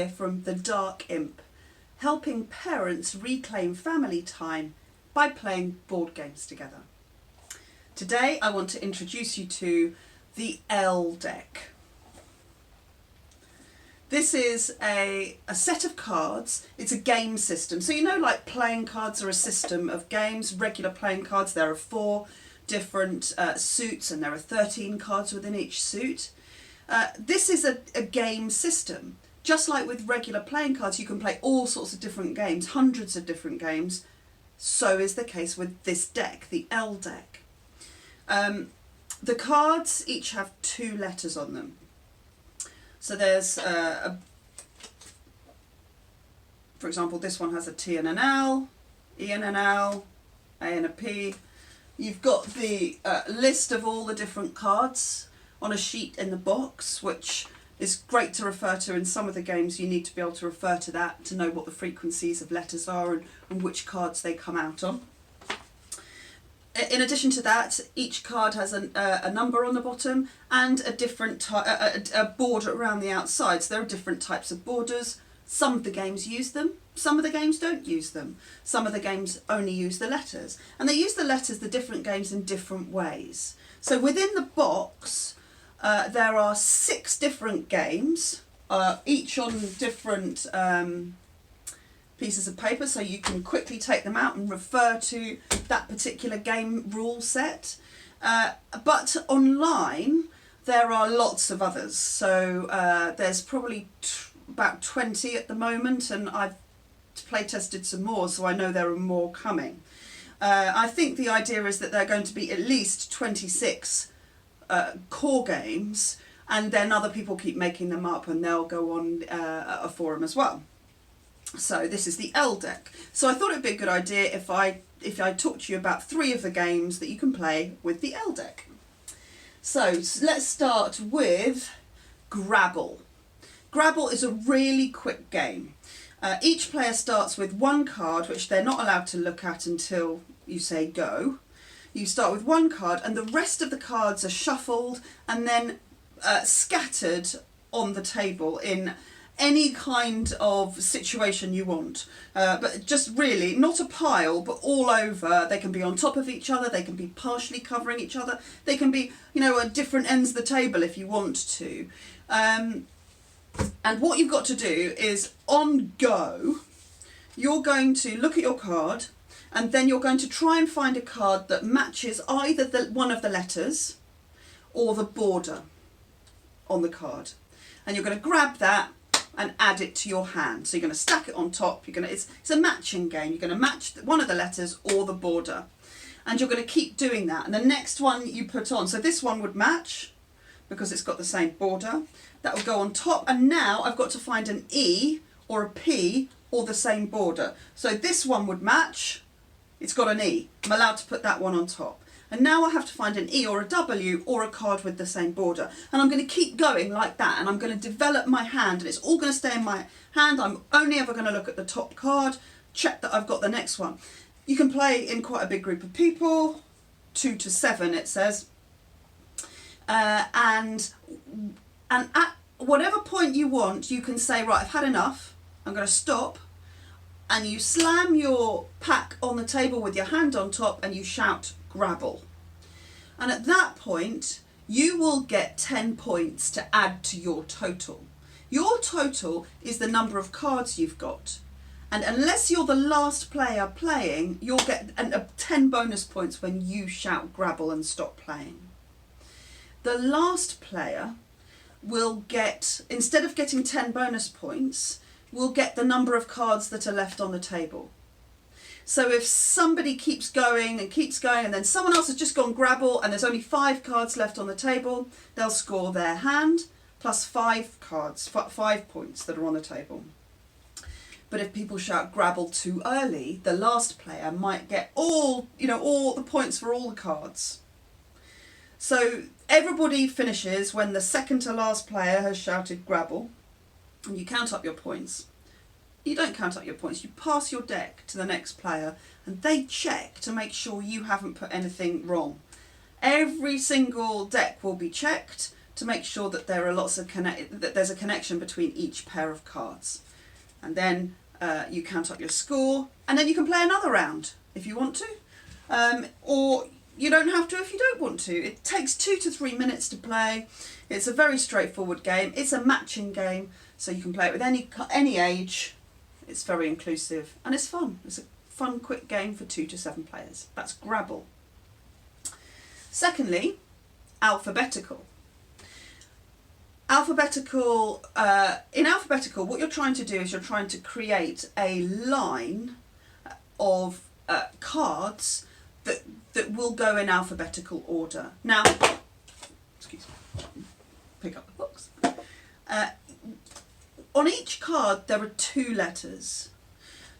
here from the Dark Imp, helping parents reclaim family time by playing board games together. Today I want to introduce you to the ELL deck. This is a set of cards. It's a game system. So you know, like playing cards are a system of games, regular playing cards, there are 4 different suits and there are 13 cards within each suit. This is a game system. Just like with regular playing cards, you can play all sorts of different games, hundreds of different games. So is the case with this deck, the ELL deck. The cards each have 2 letters on them. So there's, for example, this one has a T and an L, E and an L, A and a P. You've got the list of all the different cards on a sheet in the box, which is great to refer to. In some of the games you need to be able to refer to that to know what the frequencies of letters are and which cards they come out on. In addition to that, each card has a number on the bottom and a different a border around the outside. So there are different types of borders. Some of the games use them, some of the games don't use them. Some of the games only use the letters. And they use the letters, the different games, in different ways. So within the box, there are 6 different games, each on different pieces of paper, so you can quickly take them out and refer to that particular game rule set. But online there are lots of others, so there's probably about 20 at the moment, and I've play tested some more, so I know there are more coming. I think the idea is that there are going to be at least 26 core games, and then other people keep making them up and they'll go on a forum as well. So this is the ELL deck. So I thought it'd be a good idea if I talked to you about 3 of the games that you can play with the ELL deck. So let's start with Grabble. Grabble is a really quick game. Each player starts with 1 card, which they're not allowed to look at until you say go. You start with 1 card and the rest of the cards are shuffled and then scattered on the table in any kind of situation you want, but just really not a pile, but all over. They can be on top of each other, they can be partially covering each other, they can be, you know, at different ends of the table if you want to. And what you've got to do is, on go, you're going to look at your card and then you're going to try and find a card that matches either one of the letters or the border on the card. And you're going to grab that and add it to your hand. So you're going to stack it on top. It's a matching game. You're going to match one of the letters or the border. And you're going to keep doing that. And the next one you put on, so this one would match because it's got the same border. That will go on top. And now I've got to find an E or a P or the same border. So this one would match. It's got an E. I'm allowed to put that one on top. And now I have to find an E or a W or a card with the same border. And I'm going to keep going like that, and I'm going to develop my hand, and it's all going to stay in my hand. I'm only ever going to look at the top card, check that I've got the next one. You can play in quite a big group of people, 2 to 7 it says. And at whatever point you want, you can say, right, I've had enough, I'm going to stop. And you slam your pack on the table with your hand on top and you shout, Grabble. And at that point you will get 10 points to add to your total. Your total is the number of cards you've got, and unless you're the last player playing, you'll get 10 bonus points when you shout Grabble and stop playing. The last player will get, instead of getting 10 bonus points, will get the number of cards that are left on the table. So if somebody keeps going and then someone else has just gone Grabble and there's only 5 cards left on the table, they'll score their hand plus 5 cards, 5 points that are on the table. But if people shout Grabble too early, the last player might get all the points for all the cards. So everybody finishes when the second to last player has shouted Grabble, and you count up your points. You don't count up your points, you pass your deck to the next player and they check to make sure you haven't put anything wrong. Every single deck will be checked to make sure that there are that there's a connection between each pair of cards. And then you count up your score, and then you can play another round if you want to, or you don't have to if you don't want to. It takes 2 to 3 minutes to play. It's a very straightforward game. It's a matching game, so you can play it with any age. It's very inclusive and it's fun. It's a fun, quick game for 2 to 7 players. That's Grabble. Secondly, alphabetical. In alphabetical, what you're trying to do is you're trying to create a line of cards that will go in alphabetical order. Now, excuse me, pick up the books. On each card there are 2 letters.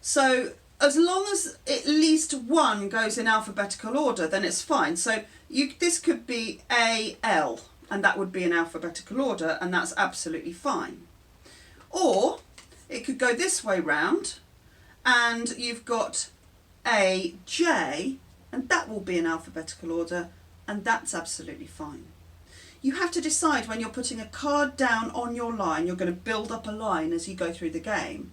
So as long as at least one goes in alphabetical order, then it's fine. So this could be ELL, and that would be in alphabetical order, and that's absolutely fine. Or it could go this way round, and you've got AJ, and that will be in alphabetical order, and that's absolutely fine. You have to decide when you're putting a card down on your line, you're going to build up a line as you go through the game,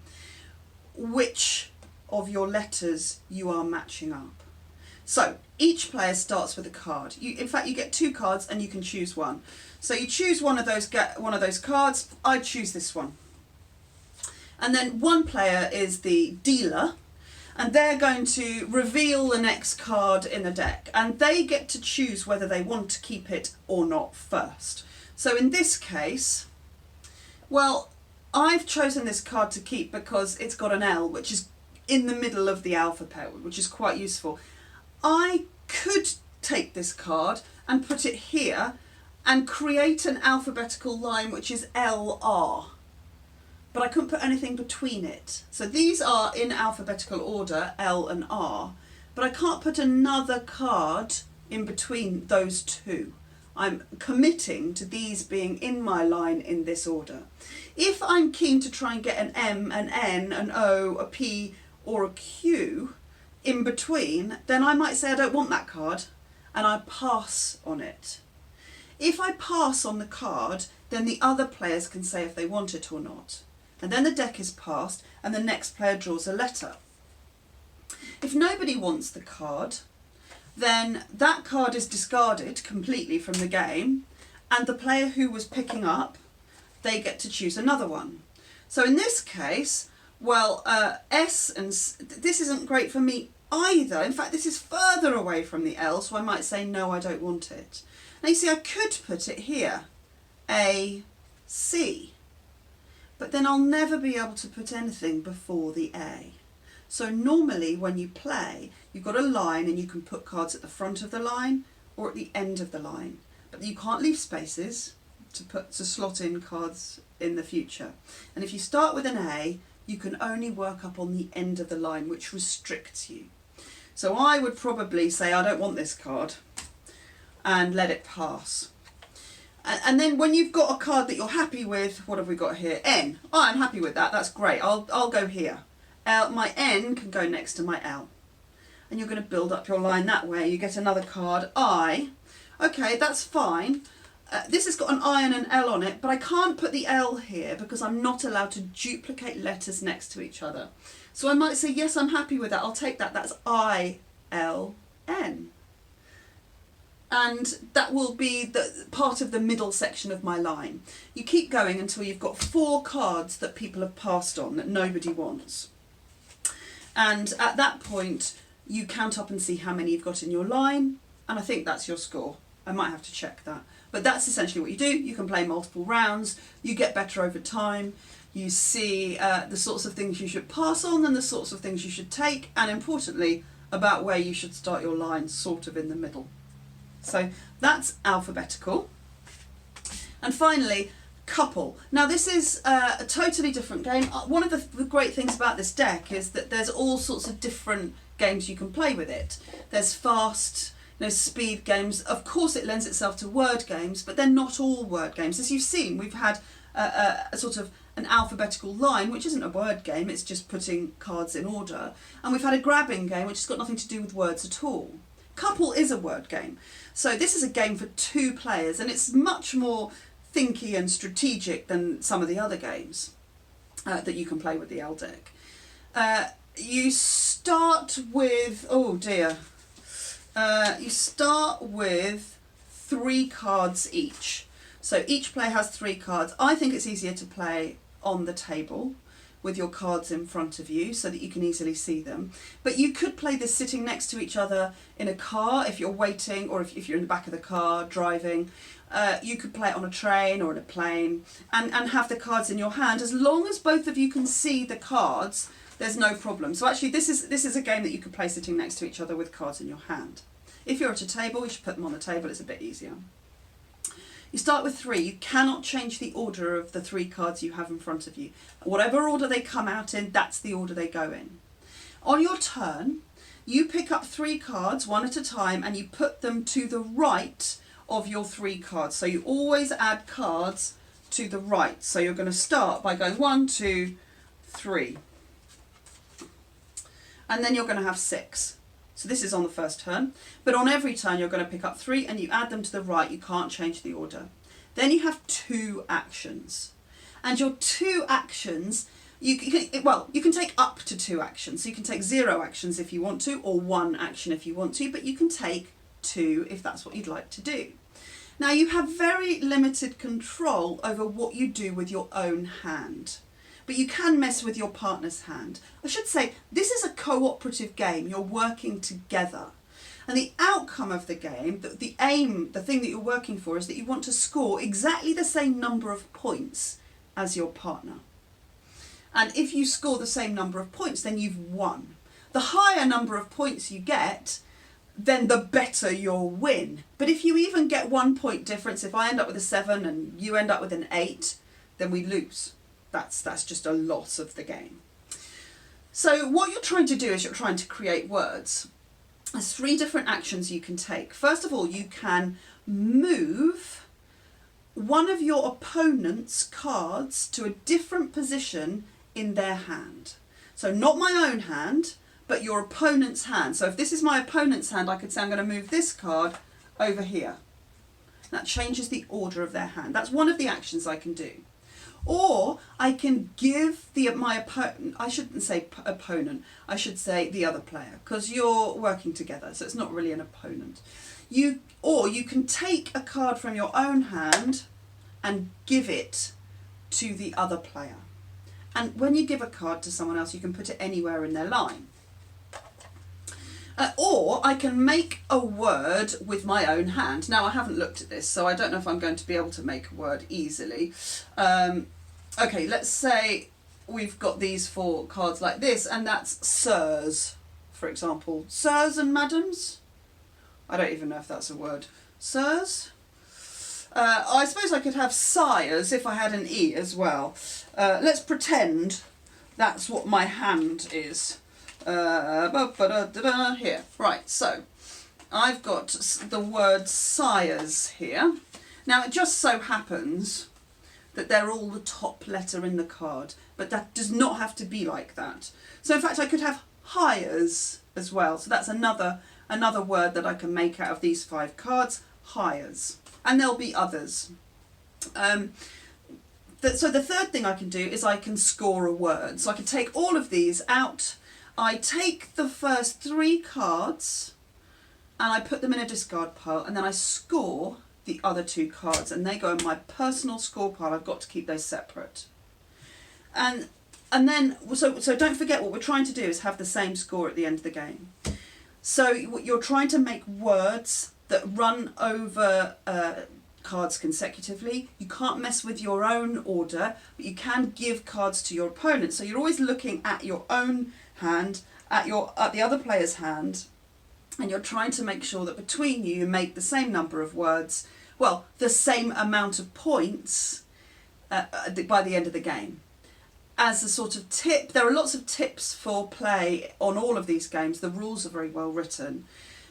which of your letters you are matching up. So each player starts with a card. In fact, you get 2 cards and you can choose one. So you choose one of those cards. I choose this one. And then one player is the dealer, and they're going to reveal the next card in the deck, and they get to choose whether they want to keep it or not first. So in this case, well, I've chosen this card to keep because it's got an L, which is in the middle of the alphabet, which is quite useful. I could take this card and put it here and create an alphabetical line which is LR, but I couldn't put anything between it. So these are in alphabetical order, L and R, but I can't put another card in between those 2. I'm committing to these being in my line in this order. If I'm keen to try and get an M, an N, an O, a P or a Q in between, then I might say I don't want that card and I pass on it. If I pass on the card, then the other players can say if they want it or not. And then the deck is passed and the next player draws a letter. If nobody wants the card, then that card is discarded completely from the game, and the player who was picking up, they get to choose another one. So in this case, well, S and this isn't great for me either. In fact, this is further away from the L, so I might say no, I don't want it. Now you see, I could put it here, A, C, but then I'll never be able to put anything before the A. So normally when you play, you've got a line and you can put cards at the front of the line or at the end of the line, but you can't leave spaces to slot in cards in the future. And if you start with an A, you can only work up on the end of the line, which restricts you. So I would probably say I don't want this card and let it pass. And then when you've got a card that you're happy with, what have we got here? N. Oh, I'm happy with that. That's great. I'll go here. My N can go next to my L. And you're going to build up your line that way. You get another card, I. Okay, that's fine. This has got an I and an L on it, but I can't put the L here because I'm not allowed to duplicate letters next to each other. So I might say, yes, I'm happy with that. I'll take that. That's I, L, N. And that will be the part of the middle section of my line. You keep going until you've got 4 cards that people have passed on that nobody wants. And at that point, you count up and see how many you've got in your line, and I think that's your score. I might have to check that. But that's essentially what you do. You can play multiple rounds, you get better over time, you see the sorts of things you should pass on and the sorts of things you should take, and importantly, about where you should start your line, sort of in the middle. So that's alphabetical. And finally, couple. Now this is a totally different game. One of the great things about this deck is that there's all sorts of different games you can play with it. There's fast, speed games. Of course it lends itself to word games, but they're not all word games. As you've seen, we've had a sort of an alphabetical line, which isn't a word game, it's just putting cards in order. And we've had a grabbing game, which has got nothing to do with words at all. Couple is a word game. So this is a game for 2 players, and it's much more thinky and strategic than some of the other games that you can play with the ELL deck. You start with, oh dear, you start with 3 cards each. So each player has 3 cards. I think it's easier to play on the table with your cards in front of you so that you can easily see them. But you could play this sitting next to each other in a car if you're waiting, or if you're in the back of the car driving. You could play it on a train or in a plane and have the cards in your hand. As long as both of you can see the cards, there's no problem. So actually this is a game that you could play sitting next to each other with cards in your hand. If you're at a table, you should put them on the table, it's a bit easier. You start with 3. You cannot change the order of the 3 cards you have in front of you. Whatever order they come out in, that's the order they go in. On your turn, you pick up 3 cards one at a time and you put them to the right of your 3 cards. So you always add cards to the right. So you're going to start by going 1, 2, 3. And then you're going to have 6. So this is on the first turn, but on every turn you're going to pick up 3 and you add them to the right. You can't change the order. Then you have 2 actions, and your 2 actions, you can take up to 2 actions. So you can take 0 actions if you want to, or 1 action if you want to, but you can take 2 if that's what you'd like to do. Now you have very limited control over what you do with your own hand. But you can mess with your partner's hand. I should say, this is a cooperative game. You're working together. And the outcome of the game, the aim, the thing that you're working for, is that you want to score exactly the same number of points as your partner. And if you score the same number of points, then you've won. The higher number of points you get, then the better your win. But if you even get 1 point difference, if I end up with a 7 and you end up with an 8, then we lose. That's just a loss of the game. So what you're trying to do is you're trying to create words. There's 3 different actions you can take. First of all, you can move one of your opponent's cards to a different position in their hand. So not my own hand, but your opponent's hand. So if this is my opponent's hand, I could say I'm going to move this card over here. That changes the order of their hand. That's one of the actions I can do. Or I can give my opponent, I shouldn't say opponent, I should say the other player, because you're working together, so it's not really an opponent. Or you can take a card from your own hand and give it to the other player. And when you give a card to someone else, you can put it anywhere in their line. Or I can make a word with my own hand. Now I haven't looked at this, so I don't know if I'm going to be able to make a word easily. Okay, let's say we've got these 4 cards like this, and that's sirs, for example. Sirs and madams? I don't even know if that's a word. Sirs? I suppose I could have sires if I had an E as well. Let's pretend that's what my hand is. Here. Right, so I've got the word sires here. Now it just so happens that they're all the top letter in the card, but that does not have to be like that. So in fact I could have hires as well. So that's another word that I can make out of these 5 cards, hires. And there'll be others. So the third thing I can do is I can score a word. So I can take all of these out. I take the first 3 cards and I put them in a discard pile, and then I score the other 2 cards, and they go in my personal score pile. I've got to keep those separate. And then, so don't forget, what we're trying to do is have the same score at the end of the game. So you're trying to make words that run over cards consecutively. You can't mess with your own order, but you can give cards to your opponent. So you're always looking at your own hand, at the other player's hand, and you're trying to make sure that between you make the same number of words, well, the same amount of points by the end of the game. As a sort of tip, there are lots of tips for play on all of these games. The rules are very well written.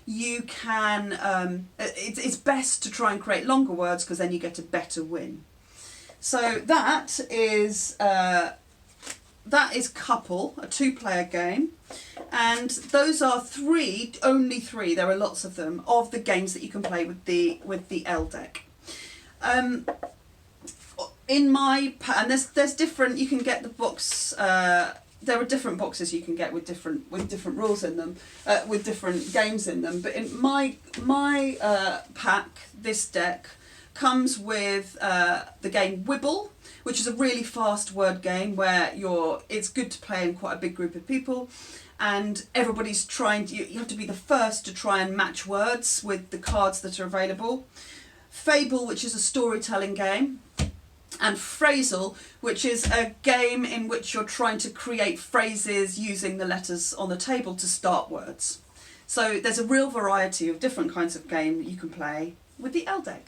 You can, it's best to try and create longer words, because then you get a better win. So that is Couple, a 2-player game, and those are only three, there are lots of them, of the games that you can play with the ELL deck. in my and there's different. You can get the box. There are different boxes you can get with different rules in them, with different games in them. But in my pack, this deck comes with the game Wibble, which is a really fast word game where it's good to play in quite a big group of people, and everybody's trying to. You have to be the first to try and match words with the cards that are available. Fable, which is a storytelling game. And Phrasal, which is a game in which you're trying to create phrases using the letters on the table to start words. So there's a real variety of different kinds of game that you can play with the ELL deck.